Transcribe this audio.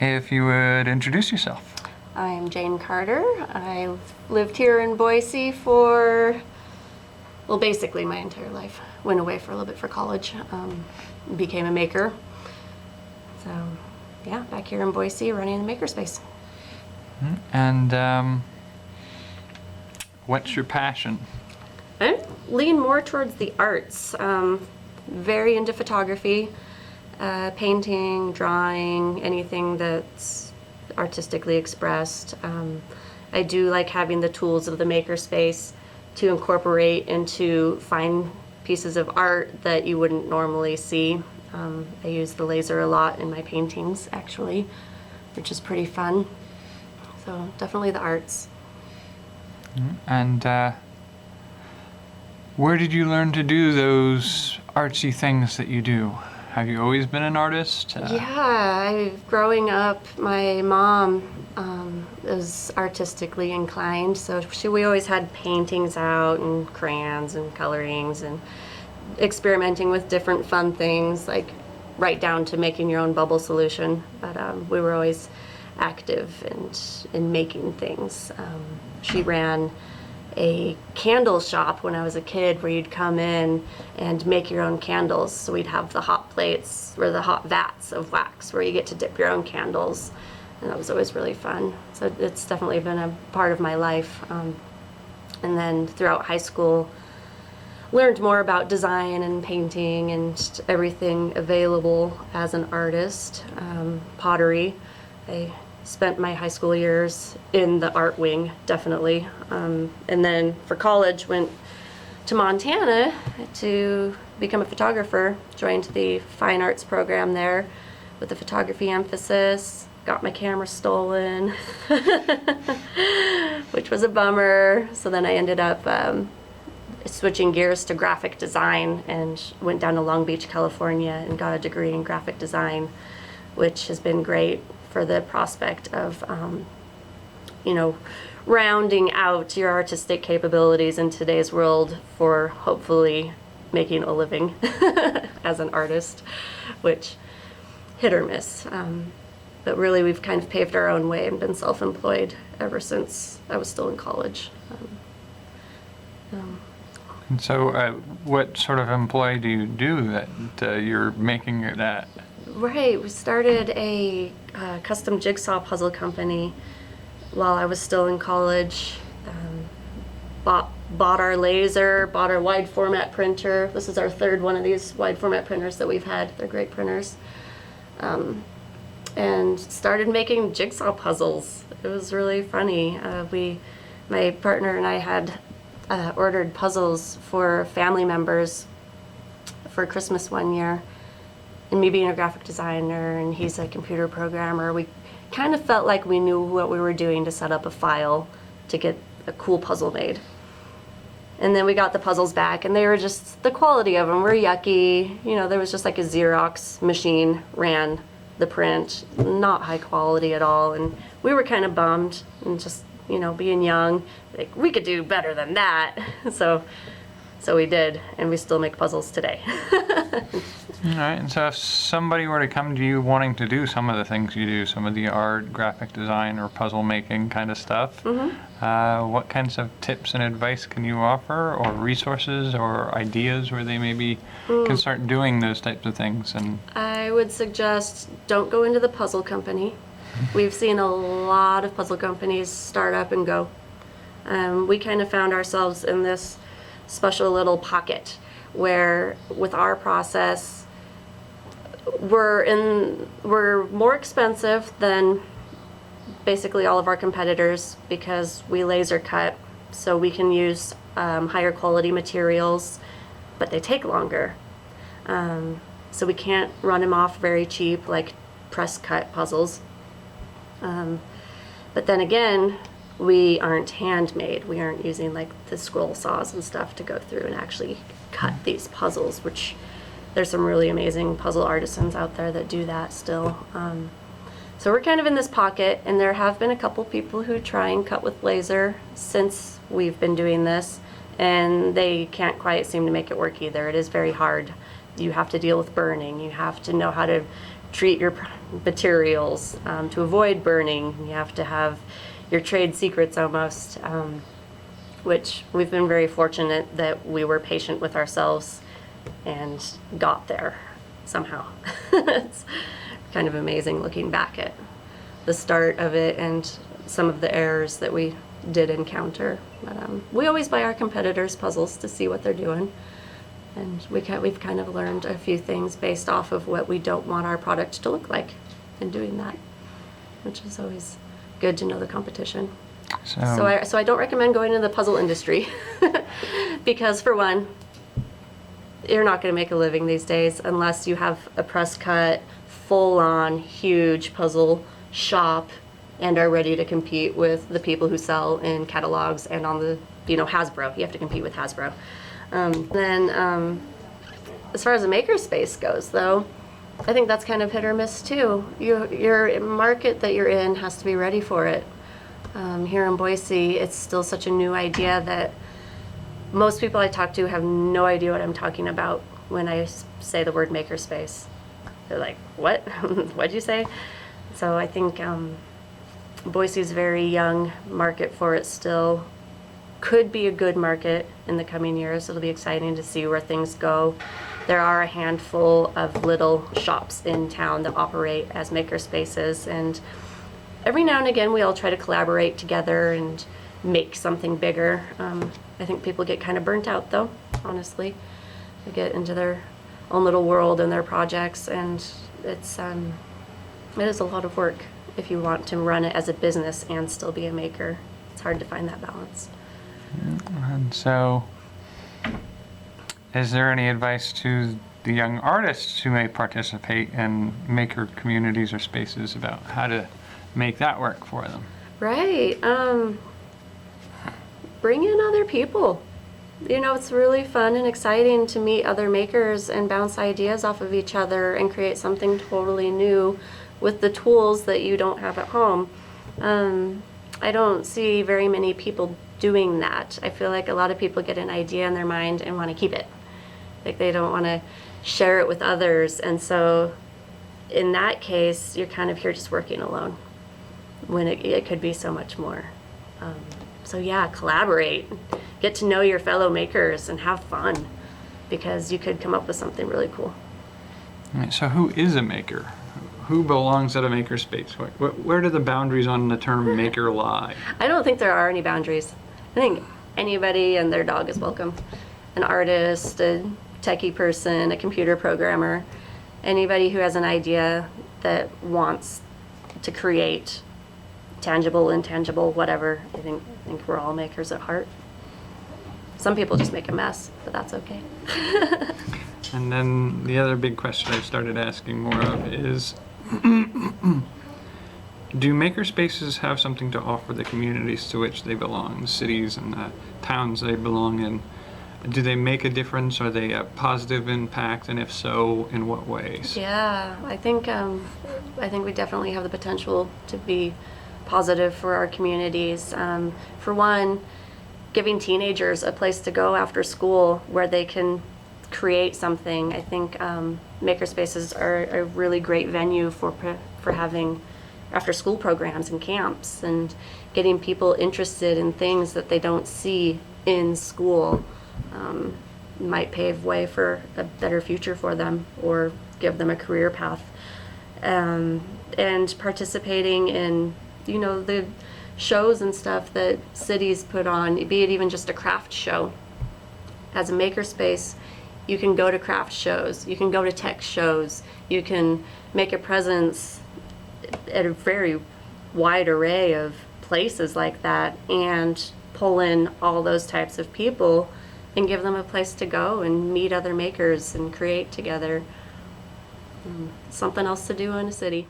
if you would introduce yourself. I'm Jane Carter. I've lived here in Boise for, well, basically my entire life. Went away for a little bit for college, became a maker. So, yeah, back here in Boise running the makerspace. And what's your passion? I lean more towards the arts. Very into photography, painting, drawing, anything that's artistically expressed. I do like having the tools of the makerspace to incorporate into fine pieces of art that you wouldn't normally see. I use the laser a lot in my paintings, actually, which is pretty fun. So definitely the arts. And where did you learn to do those artsy things that you do? Have you always been an artist? Growing up, my mom was artistically inclined, so we always had paintings out and crayons and colorings and experimenting with different fun things, like right down to making your own bubble solution. But we were always active in making things. She ran a candle shop when I was a kid where you'd come in and make your own candles. So we'd have the hot plates or the hot vats of wax where you get to dip your own candles. And that was always really fun. So it's definitely been a part of my life. And then throughout high school, learned more about design and painting and everything available as an artist. Pottery. I spent my high school years in the art wing, definitely. And then for college, went to Montana to become a photographer, joined the fine arts program there with a photography emphasis, got my camera stolen, which was a bummer. So then I ended up switching gears to graphic design and went down to Long Beach, California and got a degree in graphic design, which has been great for the prospect of, rounding out your artistic capabilities in today's world for hopefully making a living as an artist, which hit or miss. But really we've kind of paved our own way and been self-employed ever since I was still in college. And so what sort of employ do you do that you're making it at? Right, we started a custom jigsaw puzzle company while I was still in college. Bought our laser, bought our wide format printer. This is our third one of these wide format printers that we've had. They're great printers. And started making jigsaw puzzles. It was really funny. My partner and I had ordered puzzles for family members for Christmas one year. And me being a graphic designer and he's a computer programmer, we kind of felt like we knew what we were doing to set up a file to get a cool puzzle made. And then we got the puzzles back and they were just, the quality of them were yucky. There was just like a Xerox machine ran the print, not high quality at all. And we were kind of bummed and just, being young, like we could do better than that. So we did, and we still make puzzles today. All right, and so if somebody were to come to you wanting to do some of the things you do, some of the art, graphic design, or puzzle making kind of stuff, what kinds of tips and advice can you offer, or resources, or ideas where they maybe can start doing those types of things? And I would suggest don't go into the puzzle company. We've seen a lot of puzzle companies start up and go. We kind of found ourselves in this special little pocket where with our process we're more expensive than basically all of our competitors because we laser cut, so we can use higher quality materials, but they take longer. So we can't run them off very cheap like press cut puzzles. But then again, we aren't handmade. We aren't using like the scroll saws and stuff to go through and actually cut these puzzles, which there's some really amazing puzzle artisans out there that do that still. So we're kind of in this pocket, and there have been a couple people who try and cut with laser since we've been doing this, and they can't quite seem to make it work either. It is very hard. You have to deal with burning. You have to know how to treat your materials, to avoid burning. You have to have your trade secrets almost, which we've been very fortunate that we were patient with ourselves and got there somehow. It's kind of amazing looking back at the start of it and some of the errors that we did encounter. But we always buy our competitors' puzzles to see what they're doing. And we've kind of learned a few things based off of what we don't want our product to look like in doing that, which is always good to know the competition. So I don't recommend going into the puzzle industry because, for one, you're not going to make a living these days unless you have a press cut, full-on, huge puzzle shop and are ready to compete with the people who sell in catalogs and on the, Hasbro. You have to compete with Hasbro. As far as the makerspace goes, though, I think that's kind of hit or miss too. Your market that you're in has to be ready for it. Here in Boise, it's still such a new idea that most people I talk to have no idea what I'm talking about when I say the word makerspace. They're like, what? What'd you say? So I think Boise's very young market for it still. Could be a good market in the coming years. It'll be exciting to see where things go. There are a handful of little shops in town that operate as maker spaces, and every now and again we all try to collaborate together and make something bigger. I think people get kind of burnt out though, honestly. They get into their own little world and their projects, and it is a lot of work if you want to run it as a business and still be a maker. It's hard to find that balance. And so, is there any advice to the young artists who may participate in maker communities or spaces about how to make that work for them? Right. Bring in other people. It's really fun and exciting to meet other makers and bounce ideas off of each other and create something totally new with the tools that you don't have at home. I don't see very many people doing that. I feel like a lot of people get an idea in their mind and want to keep it. Like they don't want to share it with others. And so in that case, you're kind of here just working alone when it could be so much more. So yeah, collaborate. Get to know your fellow makers and have fun because you could come up with something really cool. All right, so who is a maker? Who belongs at a maker space? Where do the boundaries on the term maker lie? I don't think there are any boundaries. I think anybody and their dog is welcome. An artist, a techie person, a computer programmer, anybody who has an idea that wants to create tangible, intangible, whatever. I think we're all makers at heart. Some people just make a mess, but that's okay. And then the other big question I've started asking more of is, do maker spaces have something to offer the communities to which they belong, the cities and the towns they belong in? Do they make a difference? Are they a positive impact? And if so, in what ways? Yeah, I think we definitely have the potential to be positive for our communities. For one, giving teenagers a place to go after school where they can create something. I think makerspaces are a really great venue for having after school programs and camps and getting people interested in things that they don't see in school. Might pave way for a better future for them or give them a career path. And participating in, the shows and stuff that cities put on, be it even just a craft show. As a makerspace, you can go to craft shows, you can go to tech shows, you can make a presence at a very wide array of places like that and pull in all those types of people and give them a place to go and meet other makers and create together. Something else to do in a city.